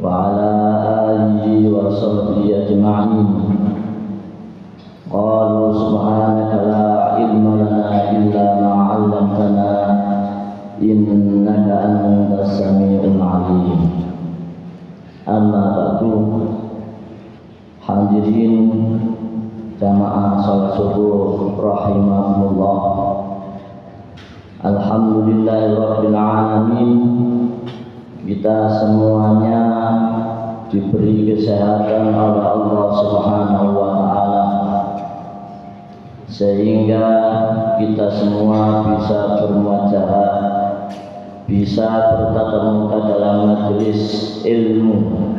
وعلى آله وصحبه أجمعين. قالوا سبحانك لا علم لنا إلا ما علمتنا إنك أنت السميع العليم. Amma ba'du. Hadirin jamaah salat subuh rahimahumullah. Alhamdulillahirabbil alamin. Kita semuanya diberi kesehatan oleh Allah Subhanahu wa taala sehingga kita semua bisa bermuajah, bisa bertatap muka dalam majelis ilmu,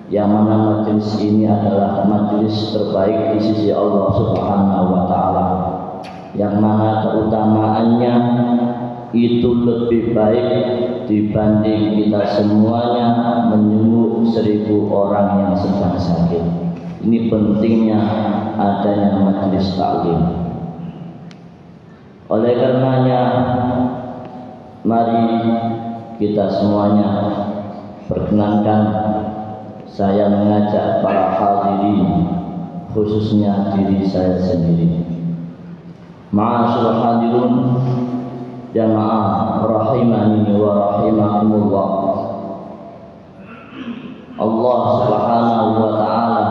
yang mana majelis ini adalah majelis terbaik di sisi Allah Subhanahu wa taala, yang mana keutamaannya itu lebih baik dibanding kita semuanya menyembuh 1000 orang yang sedang sakit. Ini pentingnya adanya majelis taklim. Oleh karenanya, mari kita semuanya perkenankan saya mengajak para hadirin, khususnya diri saya sendiri. Ma'asyiral hadirun jamaah rahimani wa rahimakumullah. Allah Subhanahu wa taala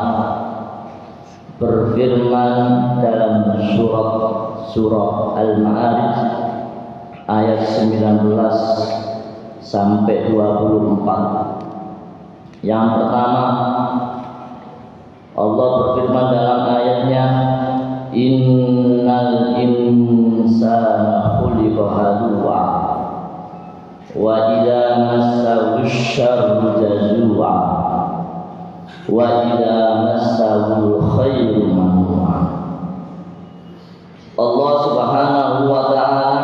berfirman dalam surah Al-Ma'arij ayat 19 sampai 24. Yang pertama, Allah berfirman dalam ayatnya, innal insana khuliqa halu'a wa idza massahu syarru jazua wa idza massahu khairu manu'a. Allah Subhanahu wa taala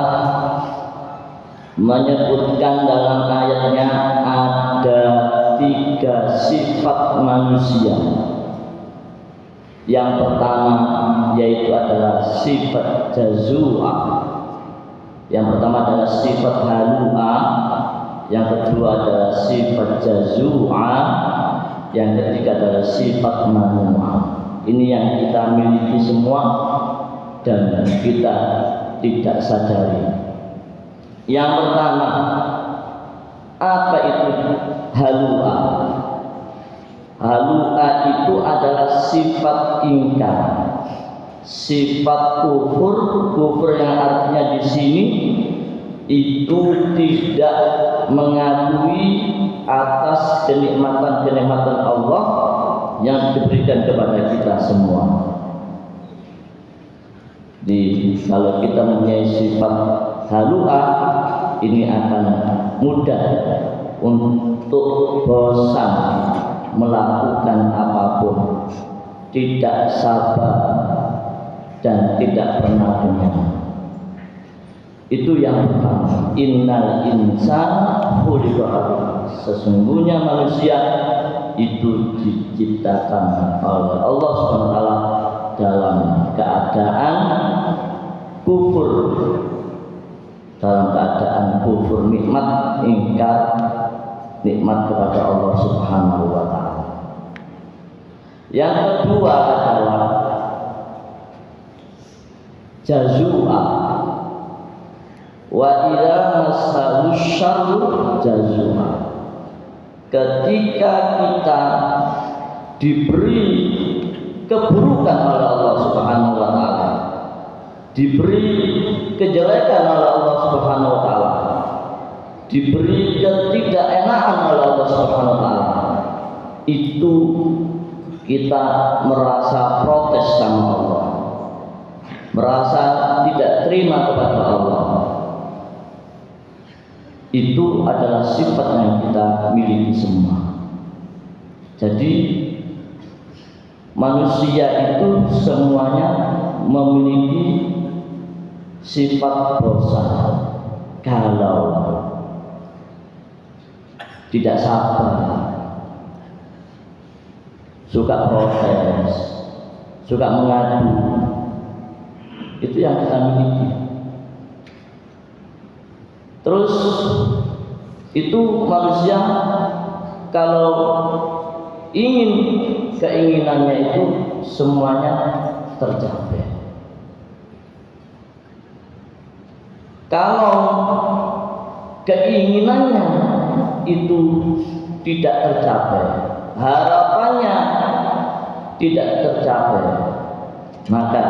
menyebutkan dalam ayatnya ada 3 sifat manusia. Yang pertama yaitu adalah sifat jazua, yang pertama adalah sifat halua, yang kedua adalah sifat jazua, yang ketiga adalah sifat manua. Ini yang kita miliki semua dan kita tidak sadari. Yang pertama, apa itu halua? Halua itu adalah sifat ingkar, sifat kufur yang artinya di sini itu tidak mengakui atas kenikmatan Allah yang diberikan kepada kita semua. Kalau kita mempunyai sifat halua, ini akan mudah untuk bosan melakukan apapun, tidak sabar dan tidak pernah kenyang. Itu yang pertama. Innal insana khuliqa halu'a. Sesungguhnya manusia itu diciptakan oleh Allah SWT dalam keadaan kufur, dalam keadaan kufur nikmat, ingkar nikmat kepada Allah Subhanahu wa taala. Yang kedua adalah jazua. Wa idza massahu syarru jazua. Ketika kita diberi keburukan oleh Allah Subhanahu wa taala, diberi kejelekan oleh Allah Subhanahu wa taala, diberi ketidakenakan oleh Allah Subhanahu wa taala, itu kita merasa protes sama Allah, merasa tidak terima kepada Allah. Itu adalah sifat yang kita miliki semua. Jadi manusia itu semuanya memiliki sifat bosan, galau, tidak sabar, suka protes, suka mengadu. Itu yang kita miliki. Terus itu manusia kalau ingin keinginannya itu semuanya tercapai. Kalau keinginannya itu tidak tercapai, harapannya tidak tercapai, maka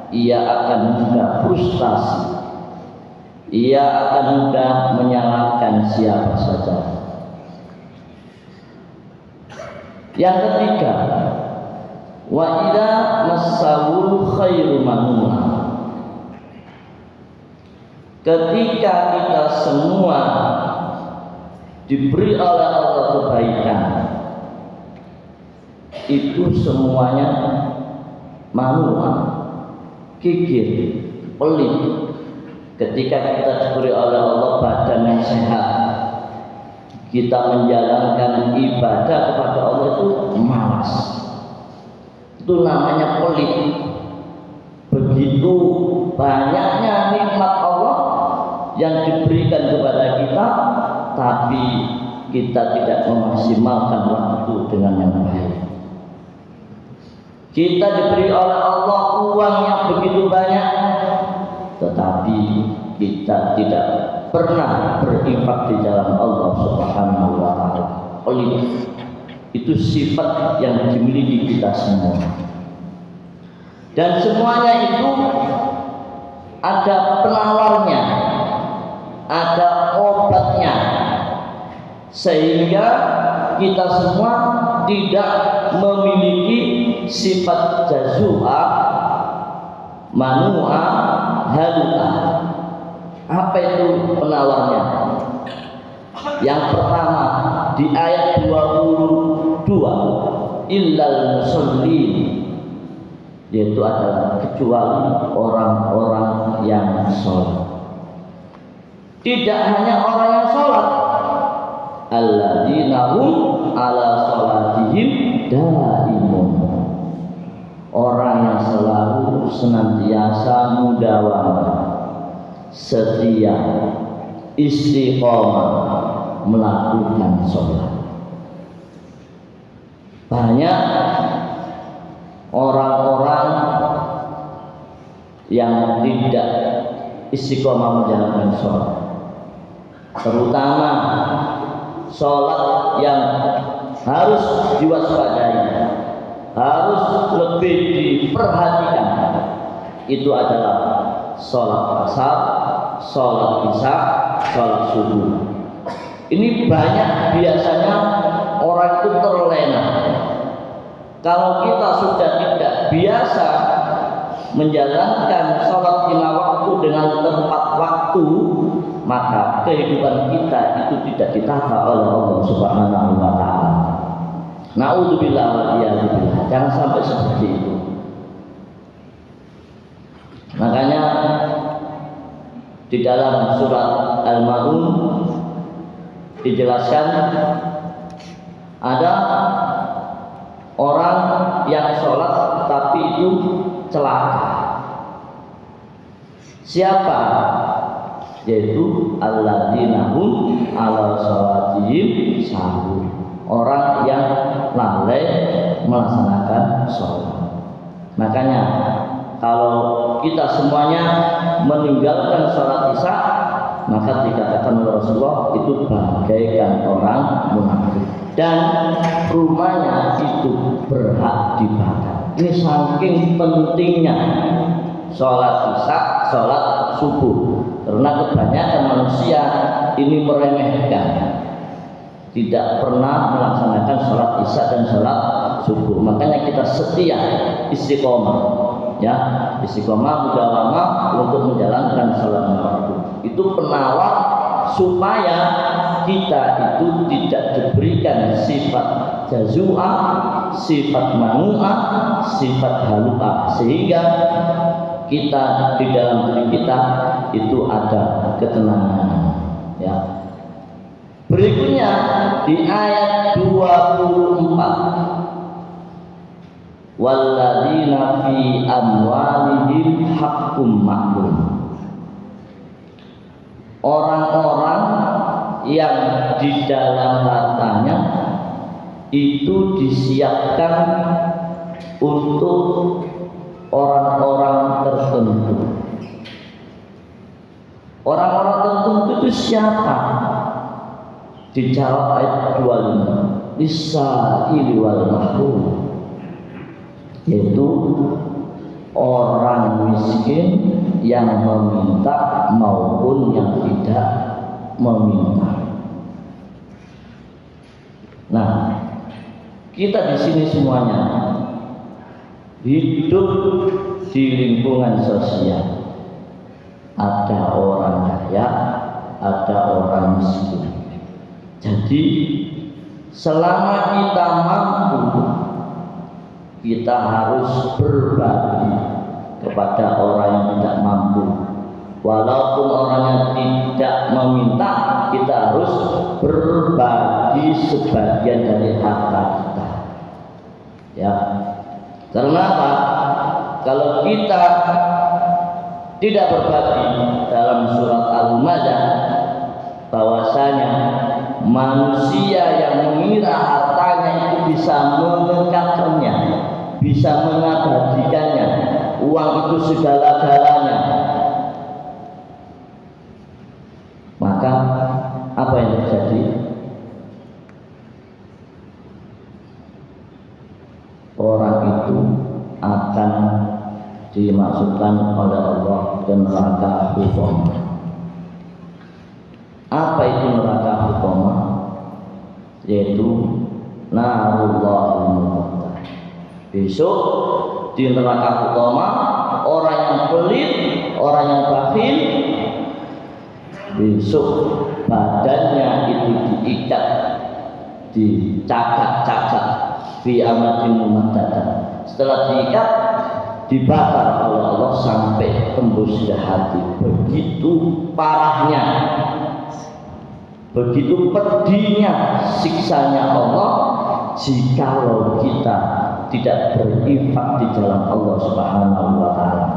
ia akan mudah frustasi, ia akan mudah menyalahkan siapa saja. Yang ketiga, wa idza massawul khairu manuna. Ketika kita semua diberi oleh Allah kebaikan, itu semuanya manuna, gigir, pelit. Ketika kita diberi oleh Allah badan yang sehat, kita menjalankan ibadah kepada Allah itu malas. Itu namanya pelit. Begitu banyaknya nikmat Allah yang diberikan kepada kita, tapi kita tidak memaksimalkan waktu dengan yang baik. Kita diberi oleh Allah uang yang begitu banyak, tetapi kita tidak pernah berinfak di jalan Allah Subhanahu wa Ta'ala. Itu sifat yang dimiliki kita semua, dan semuanya itu ada penawarnya, ada obatnya, sehingga kita semua tidak memiliki sifat jazua, manua, haluka. Apa itu penawarnya? Yang pertama di ayat 22, illal musallin, yaitu adalah kecuali orang-orang yang sholat. Tidak hanya orang yang sholat, alladzina hum ala sholatihim daimun, orang yang selalu senantiasa mudawamah, setia, istiqomah melakukan sholat. Banyak orang-orang yang tidak istiqomah menjalankan sholat, terutama sholat yang harus diwaspadai, harus lebih diperhatikan. Itu adalah sholat asar, sholat isya, sholat subuh. Ini banyak biasanya orang itu terlena. Kalau kita sudah tidak biasa menjalankan sholat lima waktu dengan tepat waktu, maka kehidupan kita itu tidak ditata oleh Allah Subhanahu wa Ta'ala. Na'udzubillah waliyadzubillah. Jangan sampai seperti itu. Makanya di dalam surat Al-Ma'un dijelaskan ada orang yang sholat tapi itu celaka. Siapa? Yaitu alladzina hum ala sholatihim sahur, orang yang lalai melaksanakan sholat. Makanya kalau kita semuanya meninggalkan sholat isya, maka dikatakan oleh Rasulullah itu bagaikan orang munafik dan rumahnya itu berhak dibakar. Ini saking pentingnya sholat isya, sholat subuh, karena kebanyakan manusia ini meremehkan, tidak pernah melaksanakan sholat isya dan sholat subuh. Makanya kita setia istiqomah, ya, istiqomah mudawamah untuk menjalankan sholat waktu. Itu penawar supaya kita itu tidak diberikan sifat jazua, sifat manua, sifat halu'a, sehingga kita di dalam diri kita itu ada ketenangan, ya. Berikutnya di ayat 24, walladzina fi amwalihim haqqum ma'lum, orang-orang yang di dalam hartanya itu disiapkan untuk orang-orang tertentu. Orang-orang tertentu itu siapa? Dijawab ayat 25, Lis-sa'ili wal mahrum, yaitu orang miskin yang meminta maupun yang tidak meminta. Nah, kita di sini semuanya hidup di lingkungan sosial. Ada orang kaya, ada orang miskin. Jadi selama kita mampu, kita harus berbagi kepada orang yang tidak mampu. Walaupun orangnya tidak meminta, kita harus berbagi sebagian dari harta kita. Ya, karena apa? Kalau kita tidak berbagi, dalam surat Al-Maidah bahwasanya manusia yang mengira hartanya itu bisa mengekatkannya, bisa mengabadikannya, uang itu segala-galanya, maka apa yang terjadi? Orang itu akan dimasukkan oleh Allah ke neraka hukum. Apa itu neraka hukum? Yaitu narullahil muqaddah. Besok di neraka hukum, orang yang pelit, orang yang bakhil, besok badannya itu diikat, dicakak-cakak fi amatin mumaddadah. Setelah diikat, dibakar oleh Allah sampai tembus ke hati. Begitu parahnya, begitu pedihnya siksanya Allah jikalau kita tidak berinfak di jalan Allah Subhanahu wa taala.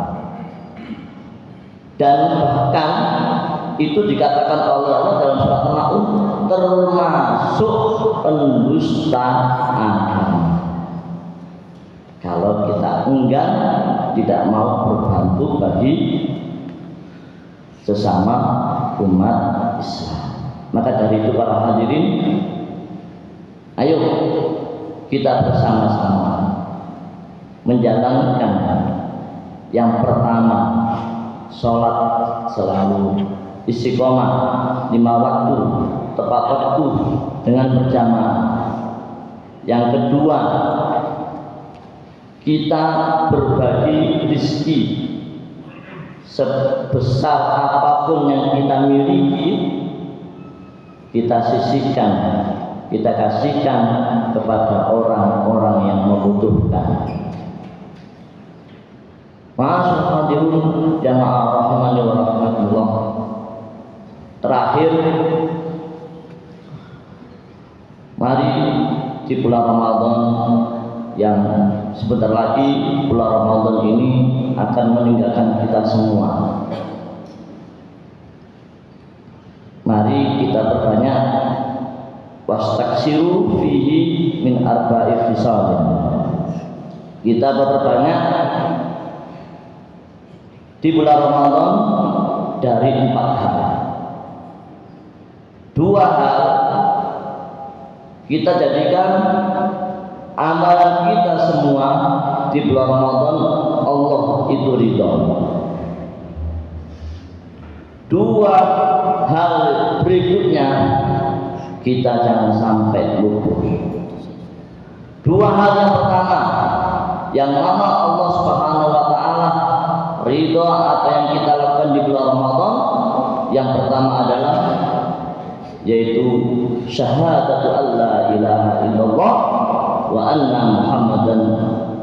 Dan bahkan itu dikatakan oleh Allah dalam surat Al-Maun termasuk pendusta agama. Kalau kita enggan, tidak mau berbantu bagi sesama umat Islam. Maka dari itu para hadirin, ayo kita bersama-sama menjalankan yang pertama, sholat selalu istiqomah 5 waktu, tepat waktu dengan berjamaah. Yang kedua, kita berbagi rezeki sebesar apapun yang kita miliki, kita sisihkan, kita kasihkan kepada orang-orang yang membutuhkan. Masya hadirin jamaah rahimani wa rahmatullah. Terakhir, mari di bulan Ramadan yang sebentar lagi, bulan Ramadan ini akan meninggalkan kita semua. Mari kita berbanyak wastaksiru fihi min arba'i fisalin. Kita berbanyak di bulan Ramadan dari 4 hal. 2 hal kita jadikan amalan kita semua di bulan Ramadan, Allah itu ridho. 2 hal berikutnya kita jangan sampai luput. 2 hal yang pertama, yang mana Allah Subhanahu wa taala ridho apa yang kita lakukan di bulan Ramadan. Yang pertama adalah yaitu syahadatu alla ilaha illallah wa anna Muhammadan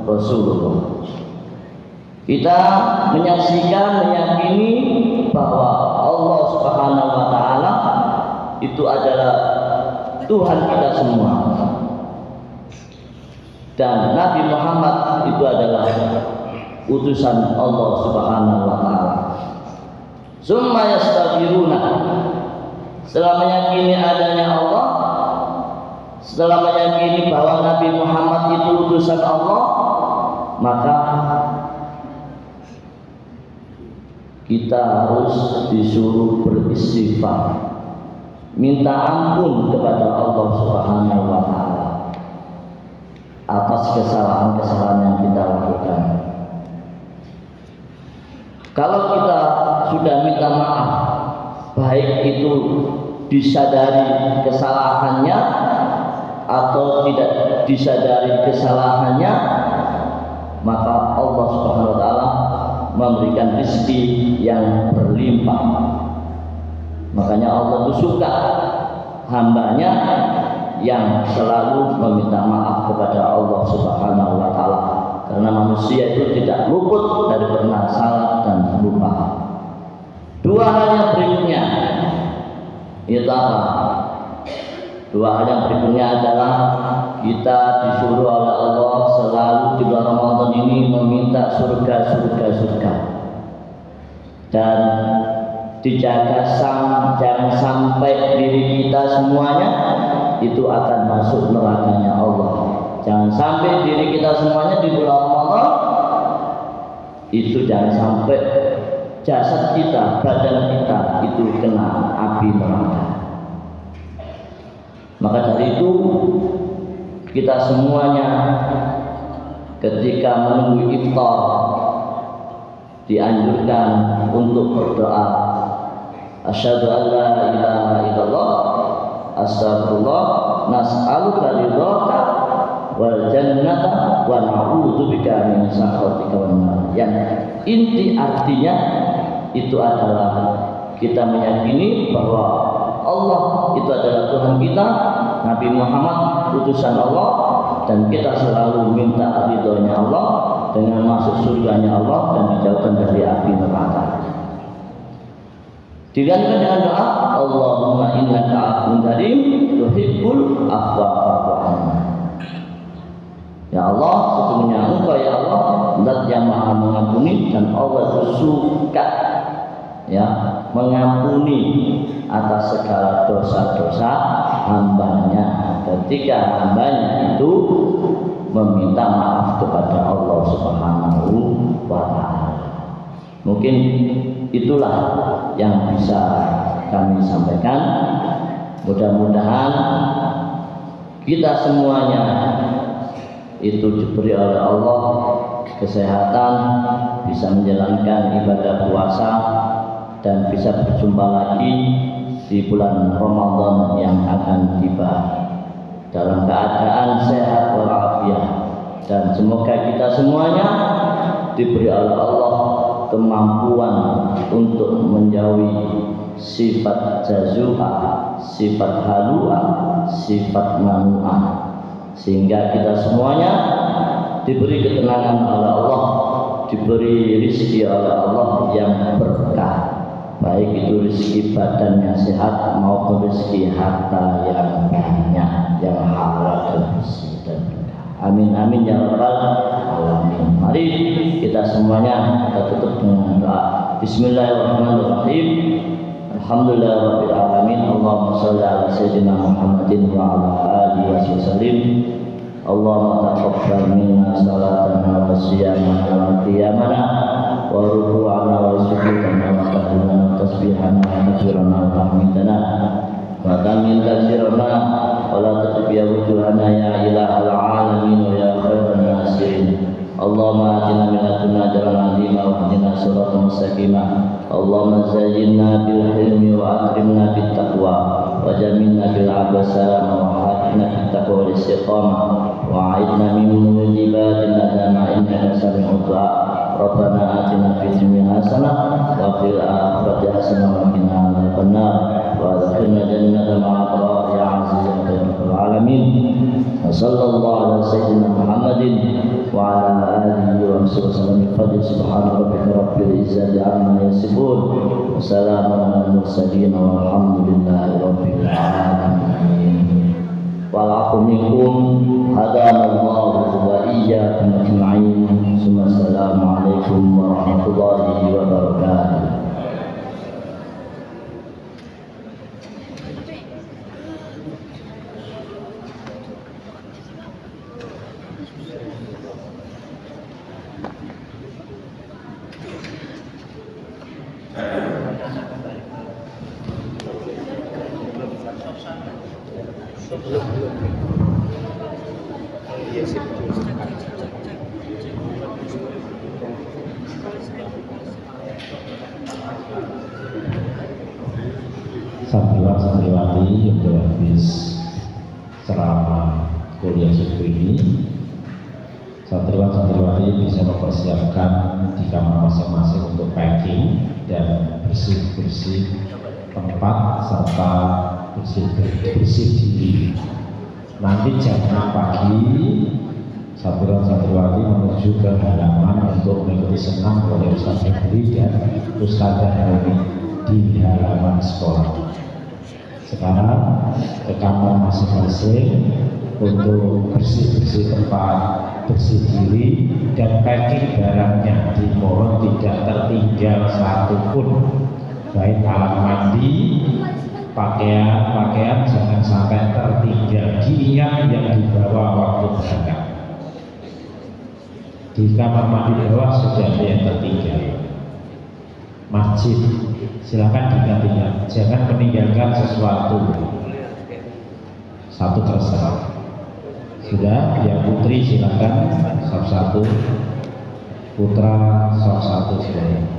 Rasulullah. Kita menyaksikan, meyakini bahwa Allah Subhanahu wa taala itu adalah Tuhan kita semua, dan Nabi Muhammad itu adalah utusan Allah Subhanahu wa taala. Summa yastaghfiruna, setelah meyakini adanya Allah, setelah meyakini bahwa Nabi Muhammad itu utusan Allah, maka kita harus disuruh beristighfar, minta ampun kepada Allah Subhanahu wa taala atas kesalahan-kesalahan yang kita lakukan. Kalau kita sudah minta maaf, baik itu disadari kesalahannya atau tidak disadari kesalahannya, maka Allah Subhanahu wa taala memberikan rezeki yang berlimpah. Makanya Allah itu suka hambanya yang selalu meminta maaf kepada Allah Subhanahu wa taala, karena manusia itu tidak luput dari pernah salah dan lupa. Dua hal yang berikutnya itu apa? Dua hal yang berikutnya adalah kita disuruh oleh Allah selalu di bulan Ramadan ini meminta surga, dan dijaga jangan sampai diri kita semuanya itu akan masuk nerakanya Allah. Jangan sampai diri kita semuanya di bulan Ramadan itu, jangan sampai jasad kita, badan kita itu kena api neraka. Maka dari itu kita semuanya ketika menunggu iftar dianjurkan untuk berdoa, asyhadu an la ilaha illallah, astagfirullah, nas'aluka ridhaka wal jannata wa na'udzubika min sakhatika wan nar. Yang inti artinya itu adalah kita meyakini bahwa Allah itu adalah Tuhan kita, Nabi Muhammad utusan Allah, dan kita selalu minta ridhonya Allah dengan masuk surganya Allah dan dijauhkan dari api neraka. Digantikan dengan doa, Allahumma innaka afuwwun karim tuhibbul afwa fa'fu anna. Ya Allah, sesungguhnya Engkau ya Allah zat yang Maha mengampuni, dan Allah itu suka ya mengampuni atas segala dosa-dosa hambanya ketika hambanya itu meminta maaf kepada Allah Subhanahu wa taala. Mungkin itulah yang bisa kami sampaikan. Mudah-mudahan kita semuanya itu diberi oleh Allah kesehatan, bisa menjalankan ibadah puasa, dan bisa berjumpa lagi di bulan Ramadan yang akan tiba dalam keadaan sehat walafiat. Dan semoga kita semuanya diberi oleh Allah kemampuan untuk menjauhi sifat jazuha, sifat halua, sifat manu'ah, sehingga kita semuanya diberi ketenangan oleh Allah, diberi rezeki oleh Allah yang berkah, baik itu rezeki badan yang sehat maupun rezeki harta yang banyak, yang halal dan bersih dan berkah. Amin amin ya rabbal alamin. Mari kita semuanya kita tutup dengan doa. Bismillahirrahmanirrahim. Alhamdulillahirabbil alamin. Allahumma shalli ala sayyidina Muhammadin wa ala alihi wasallim. Allahumma taqabbal minna salatana wa siyamana wa qiyamana wa ruku'ana wa sujudana wa tahlilana wa tasbihana wa takbirana wa tahmidana wa tamin tasirana wa la tatbiya wujuhana ya ilahal alamin wa ya khairan nasirin. Allahumma atina min ladunna ajran 'azima wa hdina siratan mustaqima. Allahumma zayyinna bil hilmi wa akrimna bit taqwa wa jamilna bil 'abasa wa hadina bit taqwa wal istiqamah wa a'idna min mujibatil adama innaka sami'ud du'a. Rabbana atina fid dunya hasanah wa fil akhirati hasanah wa qina adzabannar wa adkhilna jannata ma'al abrar ya 'aziz ya rabbal alamin. Wa sallallahu ala sayyidina Muhammadin wa ala alihi wa sahbihi wasallam. Subhana rabbika rabbil izzati amma yasifun wa salamun alal mursalin walhamdulillahi rabbil alamin. Walakum minkum hadanallahu wa iyyakum ajma'in. Assalamualaikum warahmatullahi wabarakatuh. Iya sih. Santriwan-santriwati yang sudah habis selama kuliah subuh ini, santriwan-santriwati bisa mempersiapkan di kamar masing-masing untuk packing dan bersih-bersih tempat serta bersih diri. Nanti jam 6 pagi santriwan-santriwati menuju ke halaman untuk mengikuti senam oleh Ustaz Febri dan Ustazah Romi di halaman sekolah. Sekarang ke kamar masing-masing untuk bersih-bersih tempat, bersih diri, dan packing barangnya. Dimohon tidak tertinggal satupun, baik alat mandi, pakaian jangan sampai tertinggal. Diingat yang dibawa waktu berangkat. Di kamar mandi bawah sudah ada yang tertinggal. Masjid silakan diingat-ingat, jangan meninggalkan sesuatu. Satu terserah. Sudah, yang putri silakan satu-satu, putra satu-satu silakan.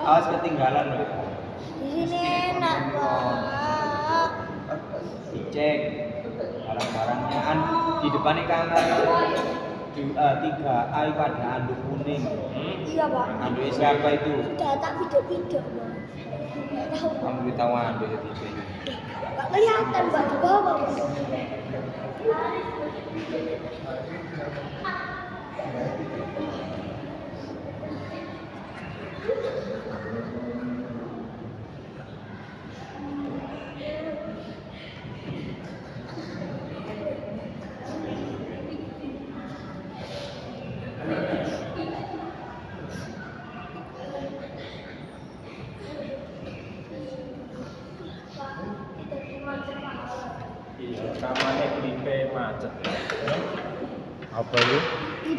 Awas ketinggalan loh. Di sini enak, Pak. Dicek barang-barangnya kan di depannya kamar 3A itu ada anduk kuning. Iya, Pak. Anduk siapa itu? Udah tak video-video, Pak. Nggak tahu. Kamu beritahu anduk itu. Nggak kelihatan, Pak, di bawah, Pak. Kamarnya klipe macet. Apa itu?